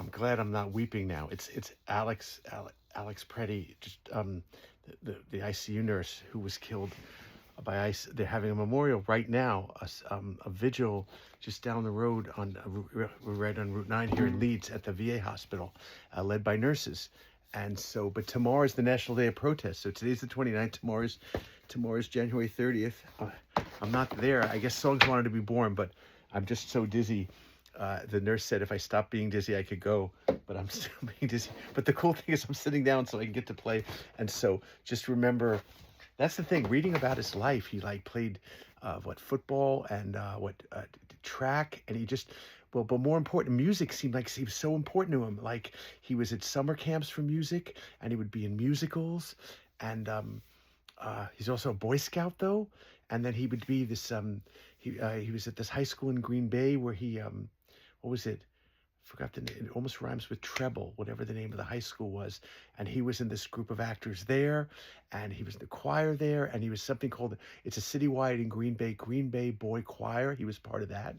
I'm glad I'm not weeping now. It's Alex Preddy, just the ICU nurse who was killed by ICE. They're having a memorial right now, a vigil just down the road on we're right on Route 9 here in Leeds at the VA hospital, led by nurses. And so, but tomorrow is the National Day of Protest. So today's the 29th. Tomorrow's January 30th. I'm not there. I guess songs wanted to be born, but I'm just so dizzy. The nurse said if I stopped being dizzy, I could go, but I'm still being dizzy. But the cool thing is I'm sitting down so I can get to play. And so just remember, that's the thing. Reading about his life, he like played football and track, and he just but more important, music seemed like he was so important to him. Like he was at summer camps for music, and he would be in musicals, and he's also a Boy Scout though, and then he would be this he was at this high school in Green Bay where he what was it? Forgot the name. It almost rhymes with treble, whatever the name of the high school was. And he was in this group of actors there, and he was in the choir there, and he was something called, it's a citywide in Green Bay Boy Choir. He was part of that.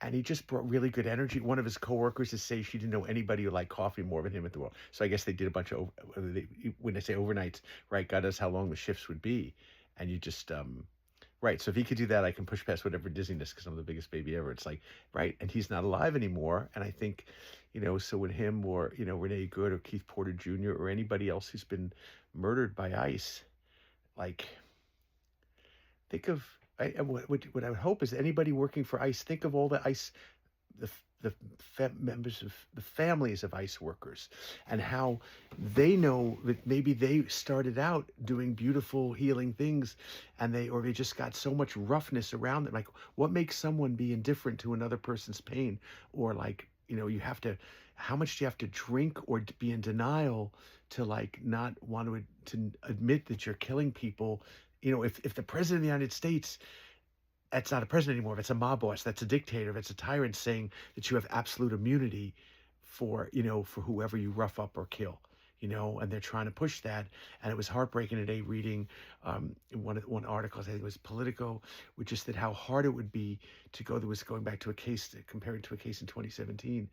And he just brought really good energy. One of his coworkers is say she didn't know anybody who liked coffee more than him at the world. So I guess they did a bunch of, when they say overnights, right? God knows how long the shifts would be. And you just, right. So if he could do that, I can push past whatever dizziness because I'm the biggest baby ever. It's like, right. And he's not alive anymore. And I think, so with him or, Renee Good or Keith Porter Jr. or anybody else who's been murdered by ICE, like, think of, what I would hope is anybody working for ICE, think of all the ICE, the members of the families of ICE workers and how they know that maybe they started out doing beautiful healing things and they just got so much roughness around them. Like what makes someone be indifferent to another person's pain? Or like, how much do you have to drink or be in denial to like not want to admit that you're killing people? If the president of the United States, that's not a president anymore. If it's a mob boss, that's a dictator, if it's a tyrant, saying that you have absolute immunity for whoever you rough up or kill, and they're trying to push that. And it was heartbreaking today reading in one article, I think it was Politico, which just said how hard it would be to go. There was going back to a case, comparing to a case in 2017,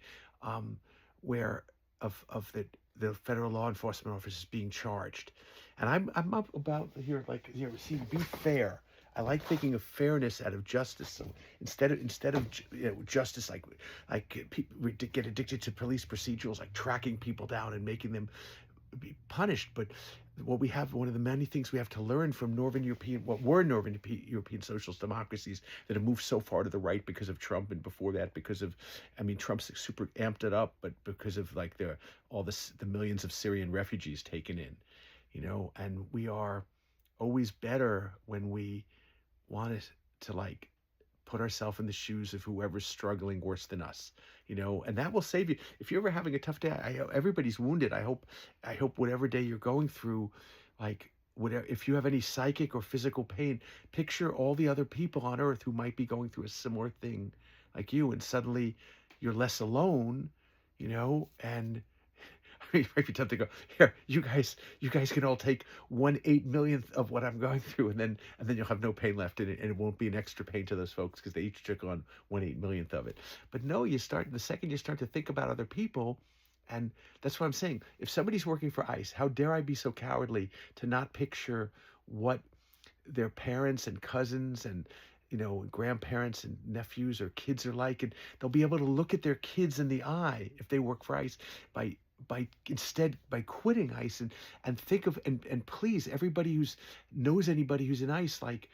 where of the federal law enforcement officers being charged. And I'm up about here, like, see, be fair. I like thinking of fairness out of justice. So instead of justice, like people get addicted to police procedurals, like tracking people down and making them be punished. But one of the many things we have to learn from Northern European socialist democracies that have moved so far to the right because of Trump, and before that because of, Trump's super amped it up, but because of like the millions of Syrian refugees taken in, and we are always better when we want to like put ourselves in the shoes of whoever's struggling worse than us, and that will save you. If you're ever having a tough day, everybody's wounded. I hope whatever day you're going through, like whatever, if you have any psychic or physical pain, picture all the other people on earth who might be going through a similar thing like you, and suddenly you're less alone, and it might be tempting to go, here, you guys can all take 1/8 millionth of what I'm going through, and then you'll have no pain left in it, and it won't be an extra pain to those folks because they each took on 1/8 millionth of it. But no, the second you start to think about other people, and that's what I'm saying. If somebody's working for ICE, how dare I be so cowardly to not picture what their parents and cousins and grandparents and nephews or kids are like, and they'll be able to look at their kids in the eye if they work for ICE by quitting ICE, and think of, and please, everybody knows anybody who's in ICE, like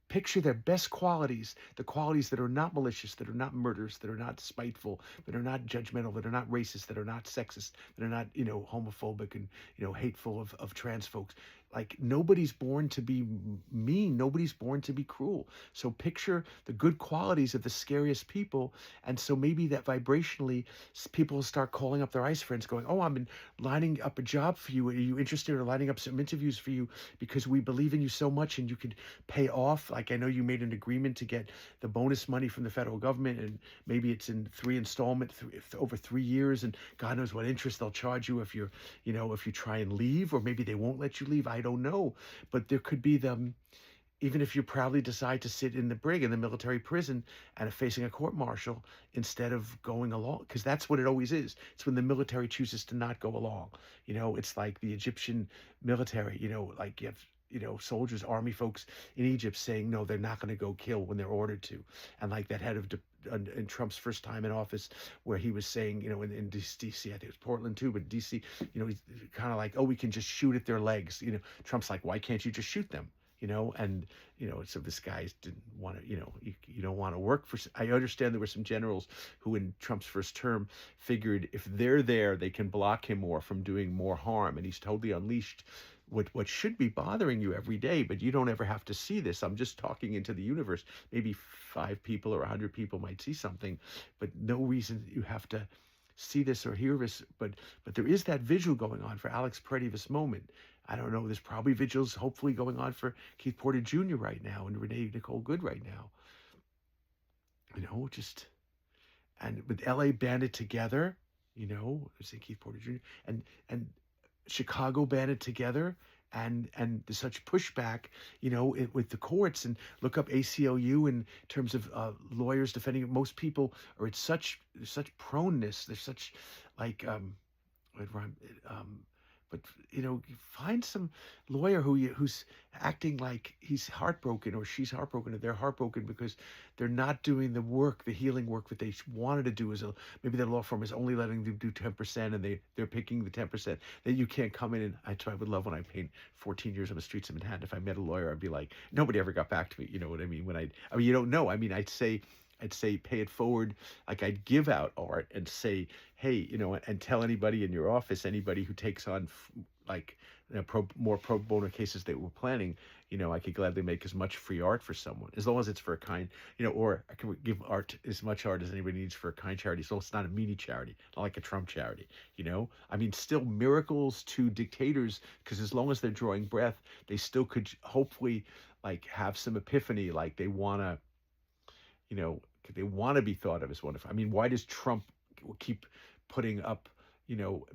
picture their best qualities, the qualities that are not malicious, that are not murderous, that are not spiteful, that are not judgmental, that are not racist, that are not sexist, that are not homophobic and hateful of trans folks. Like nobody's born to be mean, nobody's born to be cruel. So picture the good qualities of the scariest people, and so maybe that vibrationally people will start calling up their ICE friends going, oh, I'm lining up a job for you, are you interested, or lining up some interviews for you because we believe in you so much, and you could pay off, like I know you made an agreement to get the bonus money from the federal government, and maybe it's in 3 installments over 3 years, and God knows what interest they'll charge you if if you try and leave, or maybe they won't let you leave. I don't know, but there could be even if you proudly decide to sit in the brig in the military prison and facing a court martial instead of going along, because that's what it always is. It's when the military chooses to not go along. It's like the Egyptian military. Like you have soldiers, army folks in Egypt saying no, they're not going to go kill when they're ordered to, and like that head of in Trump's first time in office, where he was saying, in DC, I think it was Portland too, but DC, he's kind of like, oh, we can just shoot at their legs. Trump's like, why can't you just shoot them? And so this guy didn't want to, you don't want to work for. I understand there were some generals who in Trump's first term figured if they're there, they can block him more from doing more harm, and he's totally unleashed what should be bothering you every day, but you don't ever have to see this. I'm just talking into the universe. Maybe 5 people or 100 people might see something, but no reason you have to see this or hear this. But there is that vigil going on for Alex Peretti this moment. I don't know. There's probably vigils hopefully going on for Keith Porter Jr. right now and Renee Nicole Good right now. And with LA banded together, I say Keith Porter Jr. and Chicago banded together, and there's such pushback, with the courts. And look up ACLU in terms of lawyers defending it. Most people are at such proneness. There's such like but find some lawyer who's acting like he's heartbroken or she's heartbroken, or they're heartbroken because they're not doing the work, the healing work that they wanted to do. Maybe their law firm is only letting them do 10%, and they're picking the 10%. That you can't come in and I would love when I paid 14 years on the streets of Manhattan. If I met a lawyer, I'd be like, nobody ever got back to me. You know what I mean? You don't know. I mean, I'd say pay it forward. Like I'd give out art and say, hey, and tell anybody in your office, anybody who takes on more pro bono cases that we're planning, I could gladly make as much free art for someone, as long as it's for a kind, or I can give art, as much art as anybody needs for a kind charity. So it's not a meanie charity, not like a Trump charity, I mean, still miracles to dictators, because as long as they're drawing breath, they still could hopefully like have some epiphany, like they want to, they want to be thought of as wonderful. I mean, why does Trump keep putting up,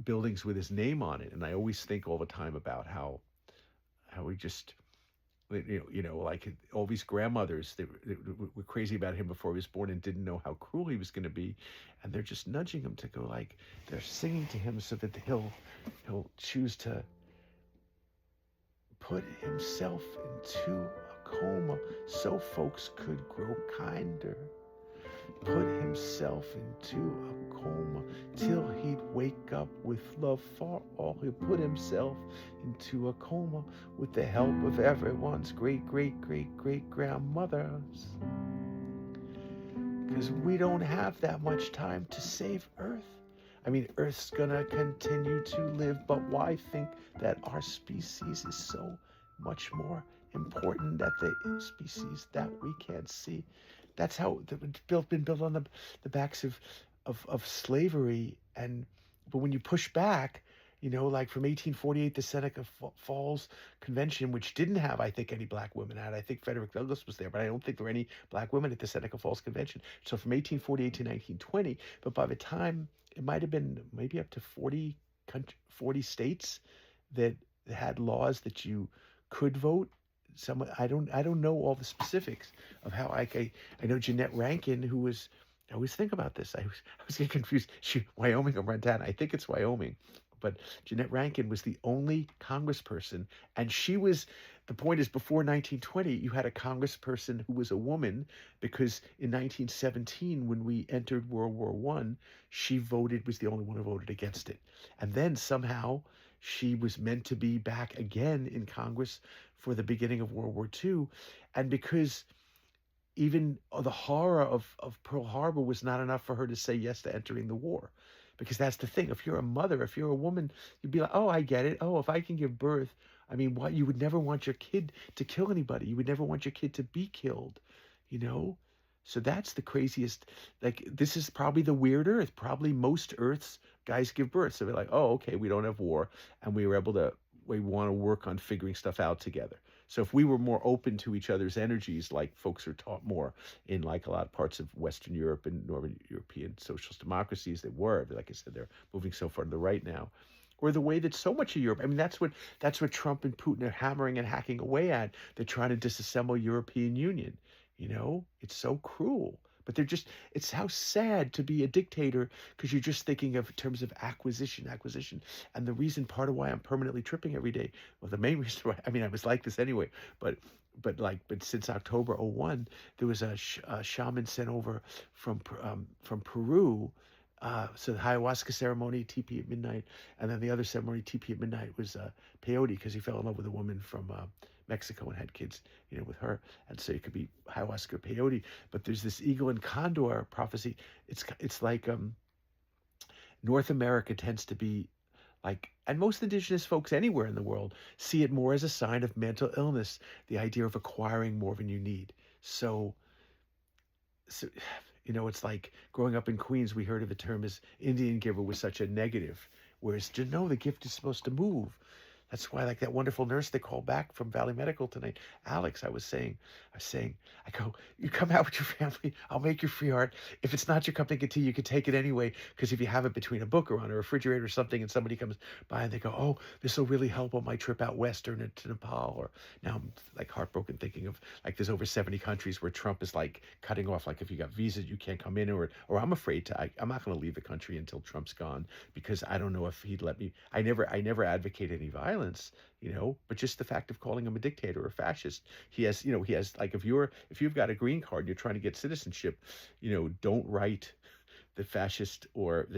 buildings with his name on it? And I always think all the time about how we just, like all these grandmothers, they were crazy about him before he was born and didn't know how cruel he was going to be. And they're just nudging him to go, like, they're singing to him so that he'll choose to put himself into a coma so folks could grow kinder. Put himself into a coma till he'd wake up with love for all. He'll put himself into a coma with the help of everyone's great grandmothers. Because we don't have that much time to save Earth. I mean, Earth's gonna continue to live, but why think that our species is so much more important than the species that we can't see? That's how it's been built on the backs of slavery. But when you push back, like from 1848, the Seneca Falls Convention, which didn't have, I think, any black women at. I think Frederick Douglass was there, but I don't think there were any black women at the Seneca Falls Convention. So from 1848 to 1920, but by the time, it might have been maybe up to 40 states that had laws that you could vote. I don't know all the specifics of how I know Jeanette Rankin, who was, I always think about this. I was getting confused. Wyoming or Montana? I think it's Wyoming. But Jeanette Rankin was the only congressperson, and the point is, before 1920, you had a congressperson who was a woman, because in 1917, when we entered World War I, she was the only one who voted against it. And then somehow she was meant to be back again in Congress for the beginning of World War II. And because even the horror of Pearl Harbor was not enough for her to say yes to entering the war. Because that's the thing. If you're a mother, if you're a woman, you'd be like, oh, I get it. Oh, if I can give birth, I mean, what? You would never want your kid to kill anybody. You would never want your kid to be killed, So that's the craziest. Like, this is probably the weird Earth. Probably most Earths, guys give birth. So they're like, oh, okay, we don't have war. And we want to work on figuring stuff out together. So if we were more open to each other's energies, like folks are taught more in like a lot of parts of Western Europe and Northern European socialist democracies, like I said, they're moving so far to the right now, or the way that so much of Europe. I mean, that's what Trump and Putin are hammering and hacking away at. They're trying to disassemble European Union. It's so cruel. But it's how sad to be a dictator because you're just thinking of terms of acquisition, acquisition. And the reason, part of why I'm permanently tripping every day, well, the main reason why, I mean, I was like this anyway, but since October '01, there was a shaman sent over from Peru. So the ayahuasca ceremony, TP at midnight, and then the other ceremony, TP at midnight, was peyote because he fell in love with a woman from Mexico and had kids, with her, and so it could be ayahuasca or peyote. But there's this eagle and condor prophecy. It's like North America tends to be like, and most indigenous folks anywhere in the world see it more as a sign of mental illness, the idea of acquiring more than you need. So it's like growing up in Queens, we heard of the term as Indian giver was such a negative, whereas to know the gift is supposed to move. That's why, like that wonderful nurse that called back from Valley Medical tonight, Alex, I go, you come out with your family, I'll make your free art. If it's not your cup of tea, you can take it anyway, because if you have it between a book or on a refrigerator or something, and somebody comes by and they go, oh, this will really help on my trip out west or to Nepal, or now I'm like heartbroken thinking of like there's over 70 countries where Trump is like cutting off, like if you got visas, you can't come in, or I'm afraid I'm not going to leave the country until Trump's gone, because I don't know if he'd let me. I never advocate any violence, but just the fact of calling him a dictator or a fascist, he has like, if you've got a green card, you're trying to get citizenship, don't write the fascist, or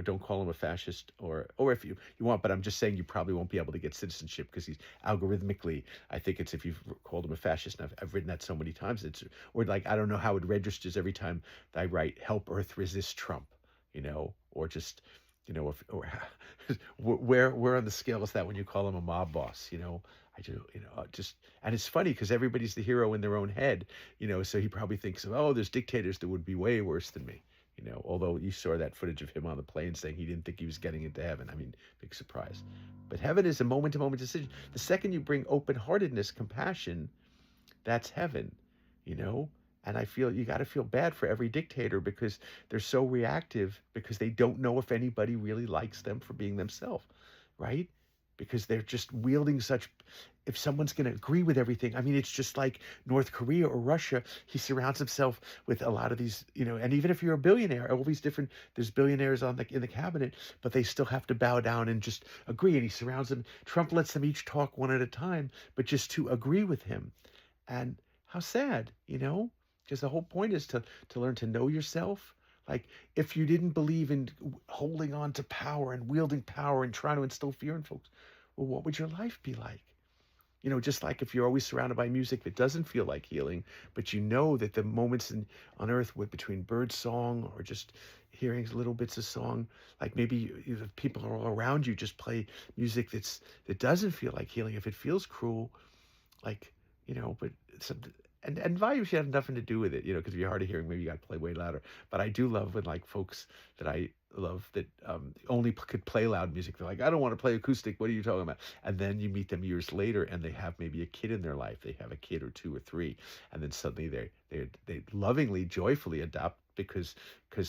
don't call him a fascist, or if you want, but I'm just saying you probably won't be able to get citizenship because he's algorithmically, I think it's, if you've called him a fascist, and I've written that so many times, or like, I don't know how it registers every time I write help Earth resist Trump, or just, where on the scale is that when you call him a mob boss? I do, just, and it's funny because everybody's the hero in their own head, so he probably thinks, oh, there's dictators that would be way worse than me, although you saw that footage of him on the plane saying he didn't think he was getting into heaven. I mean, big surprise. But heaven is a moment-to-moment decision. The second you bring open-heartedness, compassion, that's heaven, And I feel you got to feel bad for every dictator because they're so reactive, because they don't know if anybody really likes them for being themselves, right? Because they're just wielding such, if someone's going to agree with everything, I mean, it's just like North Korea or Russia. He surrounds himself with a lot of these, and even if you're a billionaire, all these different, there's billionaires in the cabinet, but they still have to bow down and just agree. And he surrounds them. Trump lets them each talk one at a time, but just to agree with him. And how sad, because the whole point is to learn to know yourself. Like, if you didn't believe in holding on to power and wielding power and trying to instill fear in folks, well, what would your life be like? Just like if you're always surrounded by music that doesn't feel like healing, but that the moments on earth between bird song or just hearing little bits of song, like maybe the people all around you just play music that doesn't feel like healing. If it feels cruel, like, but and volume should have nothing to do with it, because if you're hard of hearing, maybe you got to play way louder. But I do love when, like, folks that I love that only could play loud music, they're like, I don't want to play acoustic. What are you talking about? And then you meet them years later, and they have maybe a kid in their life. They have a kid or two or three, and then suddenly they lovingly, joyfully adopt because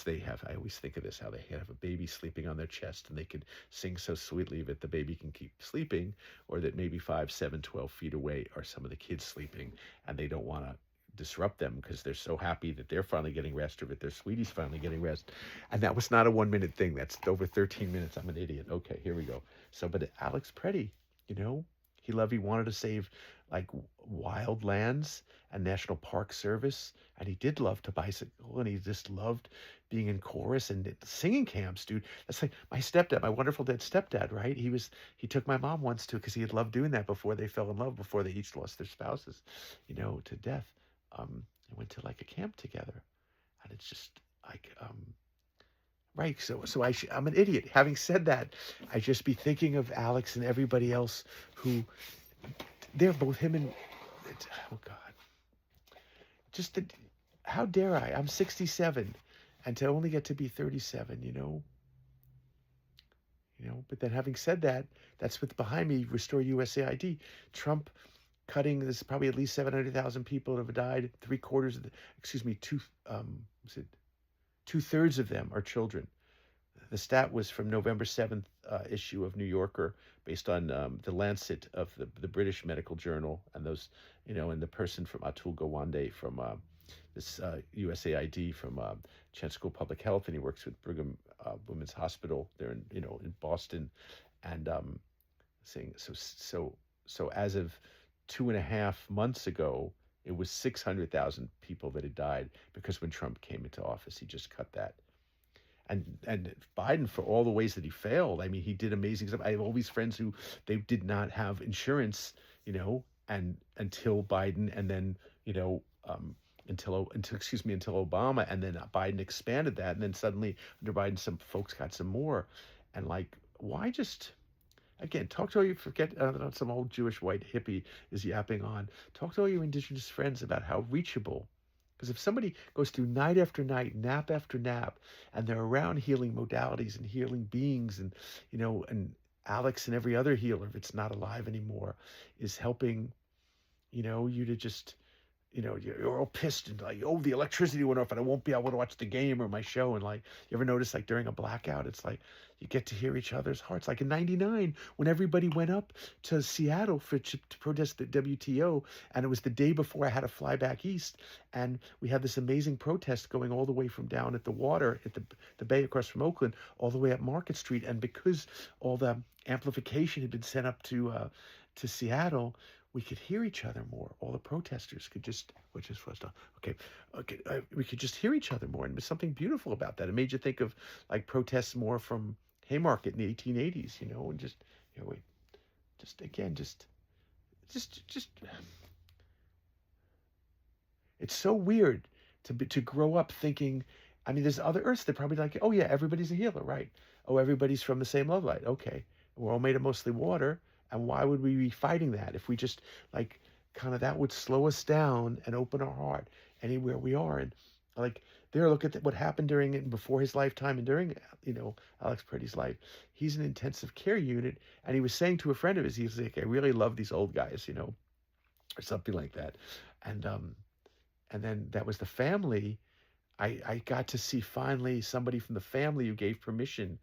they have. I always think of this, how they have a baby sleeping on their chest, and they can sing so sweetly that the baby can keep sleeping, or that maybe 5, 7, 12 feet away are some of the kids sleeping, and they don't want to disrupt them because they're so happy that they're finally getting rest, or that their sweetie's finally getting rest. And that was not a 1-minute thing. That's over 13 minutes. I'm an idiot. Okay, here we go. So, but Alex Preddy, he wanted to save like wild lands and National Park Service, and he did love to bicycle, and he just loved being in chorus and singing camps, dude. That's like my stepdad, my wonderful dead stepdad, right? He took my mom once too, because he had loved doing that before they fell in love, before they each lost their spouses, to death. I went to like a camp together, and it's just like, right. So I'm an idiot. Having said that, I just be thinking of Alex and everybody else who, they're both him and, oh God, how dare I? I'm 67, and to only get to be 37, But then, having said that, that's what's behind me. Restore USAID. Trump cutting. There's probably at least 700,000 people that have died. 2/3 of them are children. the stat was from November 7th issue of New Yorker, based on the Lancet of the British Medical Journal, and those, and the person from Atul Gawande from this USAID from Chance School of Public Health, and he works with Brigham Women's Hospital there in Boston, and saying so as of 2.5 months ago, it was 600,000 people that had died, because when Trump came into office, he just cut that. And Biden, for all the ways that he failed, I mean, he did amazing stuff. I have all these friends who they did not have insurance, and until Biden, and then until Obama, and then Biden expanded that, and then suddenly under Biden, some folks got some more, and like, why just? Again, talk to all you, forget some old Jewish white hippie is yapping on. Talk to all your indigenous friends about how reachable. Because if somebody goes through night after night, nap after nap, and they're around healing modalities and healing beings, and, and Alex and every other healer, if it's not alive anymore, is helping, you to just, you're all pissed and like, oh, the electricity went off and I won't be able to watch the game or my show. And like, you ever notice, like, during a blackout, it's like you get to hear each other's hearts. Like in '99, when everybody went up to Seattle to protest the WTO, and it was the day before I had to fly back east, and we had this amazing protest going all the way from down at the water at the bay across from Oakland all the way up Market Street. And because all the amplification had been sent up to Seattle, we could hear each other more. All the protesters could just, which is first off, okay, we could just hear each other more, and there's something beautiful about that. It made you think of like protests more from Haymarket in the 1880s, and just, it's so weird to grow up thinking. I mean, there's other Earths that probably like, oh yeah, everybody's a healer, right? Oh, everybody's from the same love light. Okay, we're all made of mostly water. And why would we be fighting that if we just like kind of, that would slow us down and open our heart anywhere we are? And like, look at what happened during and before his lifetime and during, Alex Preddy's life. He's an intensive care unit. And he was saying to a friend of his, he was like, I really love these old guys, or something like that. And then that was the family. I got to see finally somebody from the family who gave permission,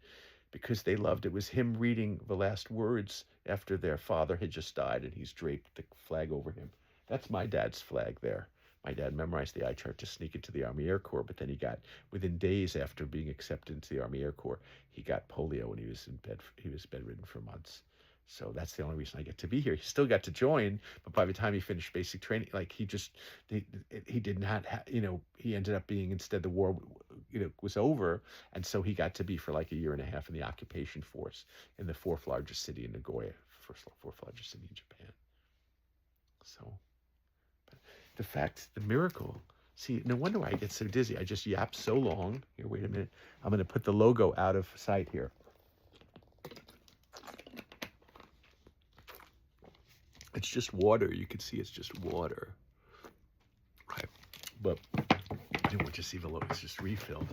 because they loved it was him reading the last words after their father had just died, and he's draped the flag over him. That's my dad's flag there. My dad memorized the eye chart to sneak into the Army Air Corps, but then within days after being accepted into the Army Air Corps, he got polio and he was bedridden for months. So that's the only reason I get to be here. He still got to join, but by the time he finished basic training, like he did not have, he ended up being, instead the war, was over. And so he got to be for like a year and a half in the occupation force in the fourth largest city in Nagoya, fourth largest city in Japan. So, but the miracle, see, no wonder why I get so dizzy. I just yap so long. Here, wait a minute. I'm going to put the logo out of sight here. It's just water. You can see it's just water. Right. But you want to see the logo. It's just refilled.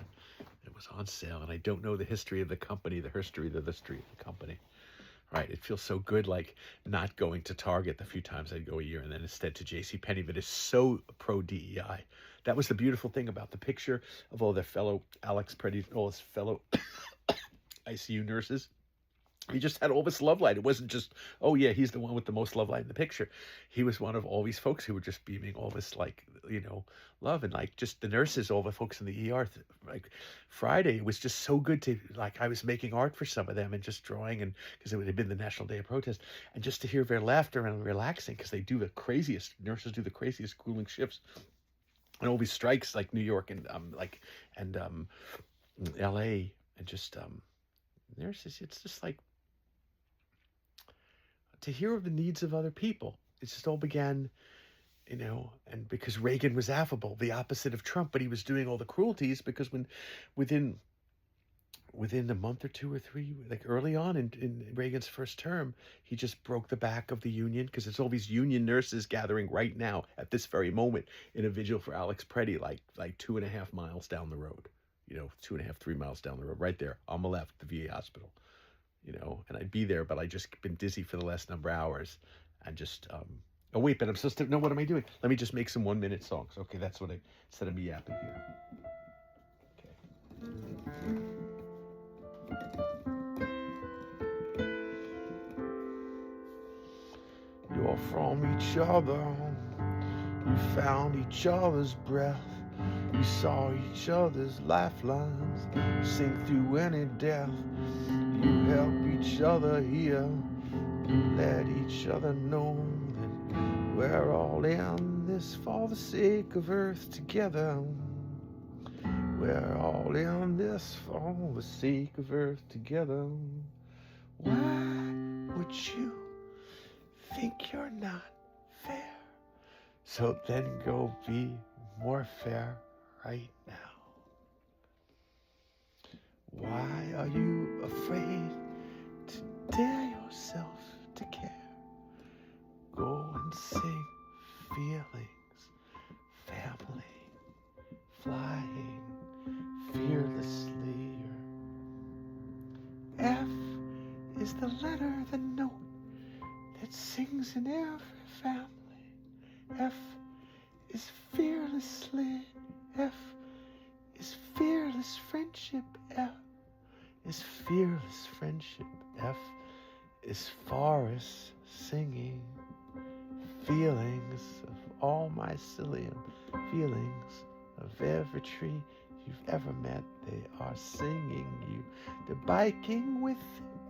It was on sale, and I don't know the history of the company, the history of the company. Right. It feels so good, like not going to Target the few times I'd go a year, and then instead to JCPenney, that is so pro DEI. That was the beautiful thing about the picture of all their fellow Alex Preddy, all his fellow ICU nurses. He just had all this love light. It wasn't just, oh yeah, he's the one with the most love light in the picture. He was one of all these folks who were just beaming all this, like, love. And like, just the nurses, all the folks in the ER, like Friday, it was just so good to, like, I was making art for some of them and just drawing, and because it had been the National Day of Protest, and just to hear their laughter and relaxing, because nurses do the craziest grueling shifts, and all these strikes, like New York and LA, and just nurses, it's just like, to hear of the needs of other people. It just all began, and because Reagan was affable, the opposite of Trump, but he was doing all the cruelties, because within a month or two or three, like early on in Reagan's first term, he just broke the back of the union, because there's all these union nurses gathering right now at this very moment in a vigil for Alex Preddy, like 2.5 miles down the road, 2.5, 3 miles down the road, right there on the left, the VA hospital. And I'd be there, but I just been dizzy for the last number of hours, and just, oh wait, but I'm supposed to, no, what am I doing? Let me just make some 1-minute songs. Okay, that's what instead of me yapping here. Okay. from each other. You found each other's breath. You saw each other's lifelines sink through any death. You help each other heal. You let each other know that we're all in this for the sake of Earth together. We're all in this for the sake of Earth together. Why would you think you're not fair? So then go be more fair right now. Why are you afraid to dare yourself to care? Go and sing feelings, family, flying fearlessly. F is the letter, the note that sings in every family. F is fearlessly. F is fearless friendship. F is fearless friendship. F is forest singing feelings of all mycelium, feelings of every tree you've ever met. They are singing you. They're biking with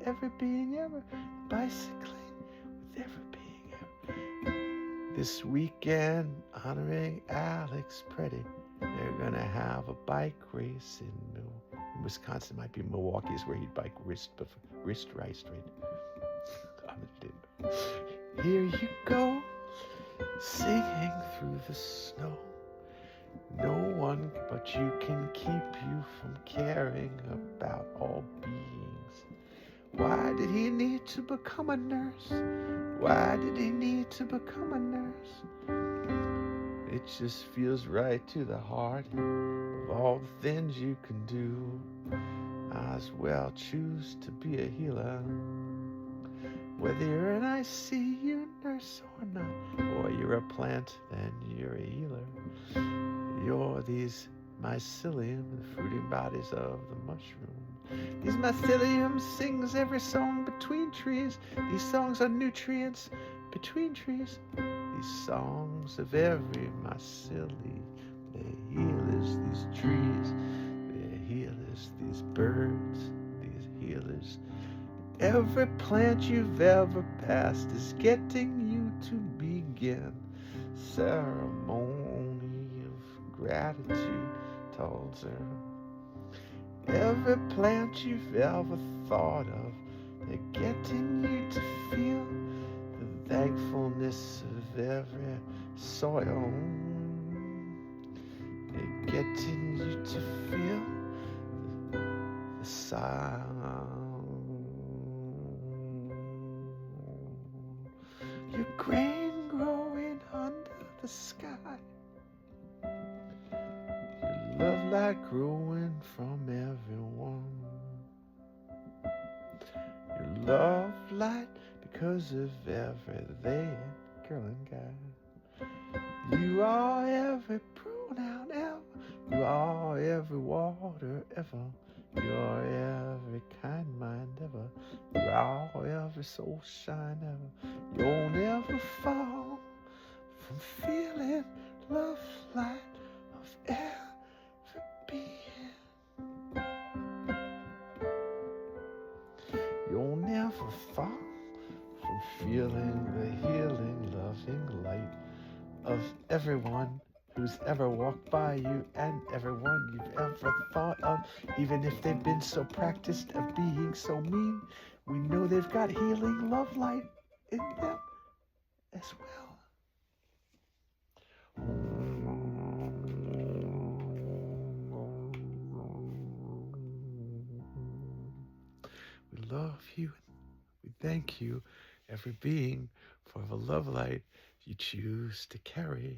every being ever, bicycling with every being ever. This weekend, honoring Alex Pretty, they're gonna have a bike race in Wisconsin. Might be Milwaukee is where he'd bike wrist race right. Here you go, singing through the snow. No one but you can keep you from caring about all beings. Why did he need to become a nurse? Why did he need to become a nurse? It just feels right to the heart of all the things you can do. Might as well choose to be a healer. Whether you're an ICU nurse or not, or you're a plant, then you're a healer. You're these mycelium, the fruiting bodies of the mushroom. These mycelium sings every song between trees. These songs are nutrients between trees. These songs of every mycelium, they healers, these trees, they healers, these birds, these healers. Every plant you've ever passed is getting you to begin ceremony of gratitude towards her. Every plant you've ever thought of, they're getting you to feel the thankfulness of every soil. They're getting you to feel the sound. Your grain growing under the sky. Your love light growing from everyone. Your love light because of everything, girl and guy. You are every pronoun ever. You are every water ever. You're every kind mind ever. You are every soul shine ever. You'll never fall from feeling love light of every being. You'll never fall from feeling the healing, loving light of everyone who's ever walked by you and everyone you've ever thought of. Even if they've been so practiced at being so mean, we know they've got healing love light in them as well. We love you. We thank you, every being, for the love light you choose to carry.